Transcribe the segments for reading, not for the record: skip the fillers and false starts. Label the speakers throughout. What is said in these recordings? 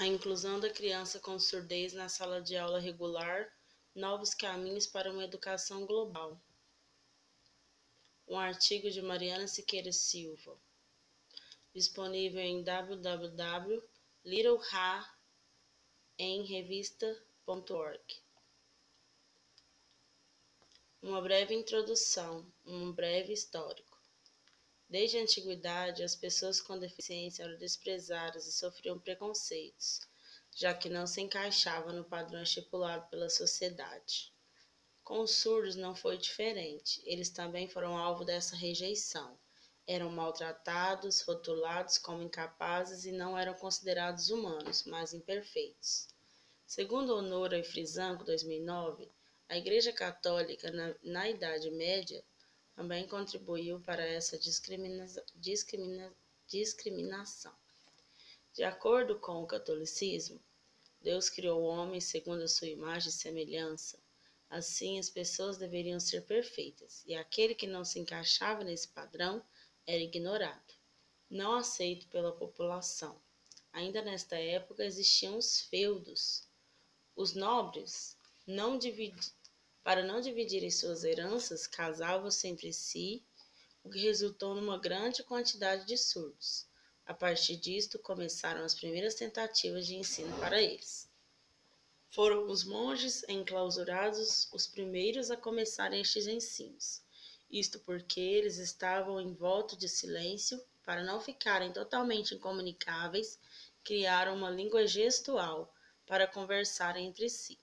Speaker 1: A inclusão da criança com surdez na sala de aula regular, novos caminhos para uma educação global. Um artigo de Mariana Siqueira Silva, disponível em www.littleha.revista.org. Uma breve introdução, um breve histórico. Desde a antiguidade, as pessoas com deficiência eram desprezadas e sofriam preconceitos, já que não se encaixavam no padrão estipulado pela sociedade. Com os surdos não foi diferente, eles também foram alvo dessa rejeição. Eram maltratados, rotulados como incapazes e não eram considerados humanos, mas imperfeitos. Segundo Honora e Frisanco, 2009, a Igreja Católica, na Idade Média, também contribuiu para essa discriminação. De acordo com o catolicismo, Deus criou o homem segundo a sua imagem e semelhança. Assim, as pessoas deveriam ser perfeitas, e aquele que não se encaixava nesse padrão era ignorado, não aceito pela população. Ainda nesta época existiam os feudos. Os nobres, para não dividirem suas heranças, casavam-se entre si, o que resultou numa grande quantidade de surdos. A partir disto, começaram as primeiras tentativas de ensino para eles. Foram os monges enclausurados os primeiros a começarem estes ensinos. Isto porque eles estavam em voto de silêncio, para não ficarem totalmente incomunicáveis, criaram uma língua gestual para conversarem entre si.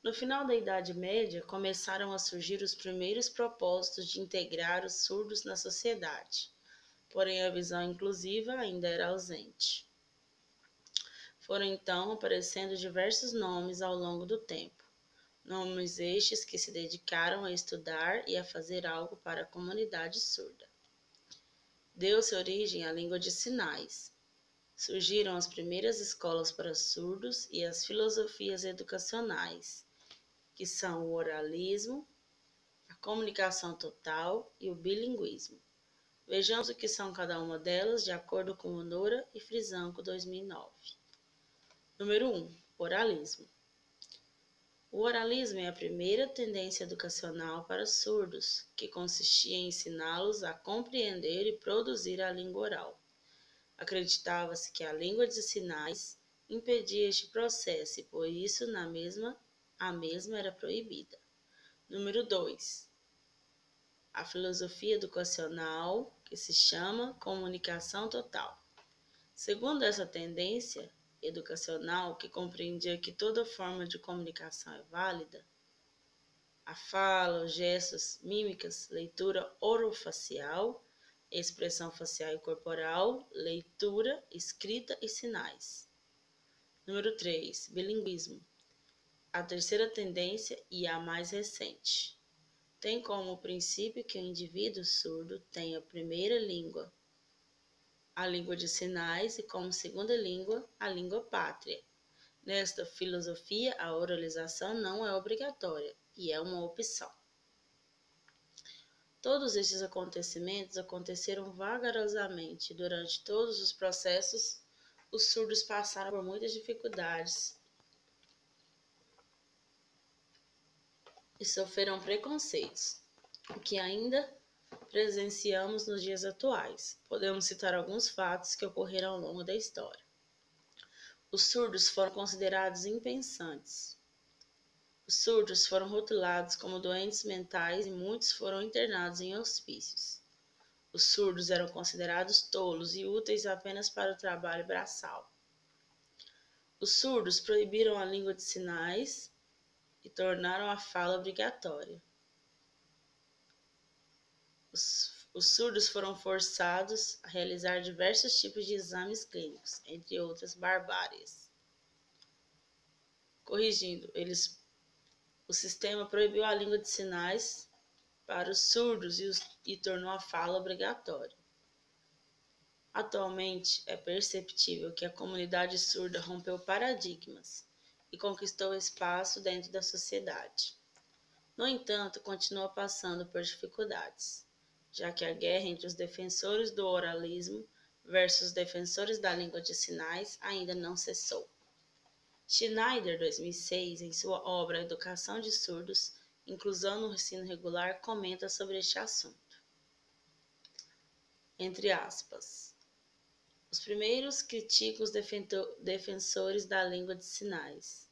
Speaker 1: No final da Idade Média, começaram a surgir os primeiros propósitos de integrar os surdos na sociedade, porém a visão inclusiva ainda era ausente. Foram então aparecendo diversos nomes ao longo do tempo, nomes estes que se dedicaram a estudar e a fazer algo para a comunidade surda. Deu-se origem à língua de sinais. Surgiram as primeiras escolas para surdos e as filosofias educacionais, que são o oralismo, a comunicação total e o bilinguismo. Vejamos o que são cada uma delas de acordo com Honora e Frisanco, 2009. Número 1. Oralismo. O oralismo é a primeira tendência educacional para surdos, que consistia em ensiná-los a compreender e produzir a língua oral. Acreditava-se que a língua de sinais impedia este processo e, por isso, a mesma era proibida. Número 2. A filosofia educacional, que se chama comunicação total. Segundo essa tendência educacional, que compreendia que toda forma de comunicação é válida, a fala, os gestos, mímicas, leitura orofacial, expressão facial e corporal, leitura, escrita e sinais. Número 3. Bilinguismo. A terceira tendência e a mais recente. Tem como princípio que o indivíduo surdo tem a primeira língua, a língua de sinais, e como segunda língua, a língua pátria. Nesta filosofia, a oralização não é obrigatória e é uma opção. Todos estes acontecimentos aconteceram vagarosamente. Durante todos os processos, os surdos passaram por muitas dificuldades e sofreram preconceitos, o que ainda presenciamos nos dias atuais. Podemos citar alguns fatos que ocorreram ao longo da história. Os surdos foram considerados impensantes. Os surdos foram rotulados como doentes mentais e muitos foram internados em hospícios. Os surdos eram considerados tolos e úteis apenas para o trabalho braçal. Os surdos proibiram a língua de sinais e tornaram a fala obrigatória. Os surdos foram forçados a realizar diversos tipos de exames clínicos, entre outras barbáries. Corrigindo, o sistema proibiu a língua de sinais para os surdos e tornou a fala obrigatória. Atualmente, é perceptível que a comunidade surda rompeu paradigmas e conquistou espaço dentro da sociedade. No entanto, continua passando por dificuldades, já que a guerra entre os defensores do oralismo versus defensores da língua de sinais ainda não cessou. Schneider, 2006, em sua obra Educação de Surdos, Inclusão no Ensino Regular, comenta sobre este assunto. Entre aspas, os primeiros críticos defensores da língua de sinais,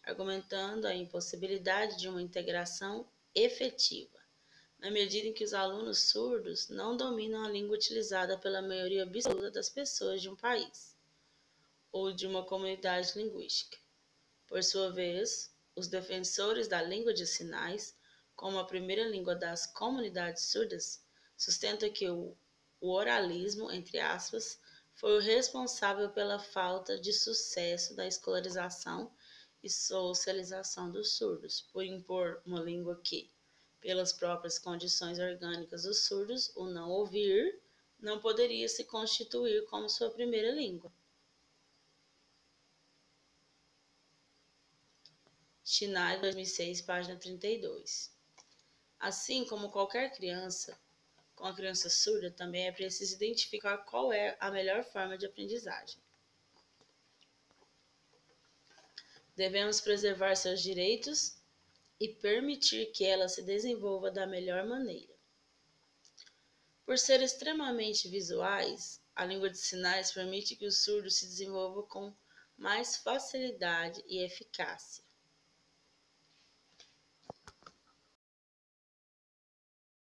Speaker 1: argumentando a impossibilidade de uma integração efetiva, na medida em que os alunos surdos não dominam a língua utilizada pela maioria absoluta das pessoas de um país ou de uma comunidade linguística. Por sua vez, os defensores da língua de sinais, como a primeira língua das comunidades surdas, sustentam que o oralismo, entre aspas, foi o responsável pela falta de sucesso da escolarização e socialização dos surdos, por impor uma língua que, pelas próprias condições orgânicas dos surdos, o não ouvir, não poderia se constituir como sua primeira língua. Schneider, 2006, página 32. Assim como qualquer criança, com a criança surda também é preciso identificar qual é a melhor forma de aprendizagem. Devemos preservar seus direitos e permitir que ela se desenvolva da melhor maneira. Por ser extremamente visuais, a língua de sinais permite que o surdo se desenvolva com mais facilidade e eficácia.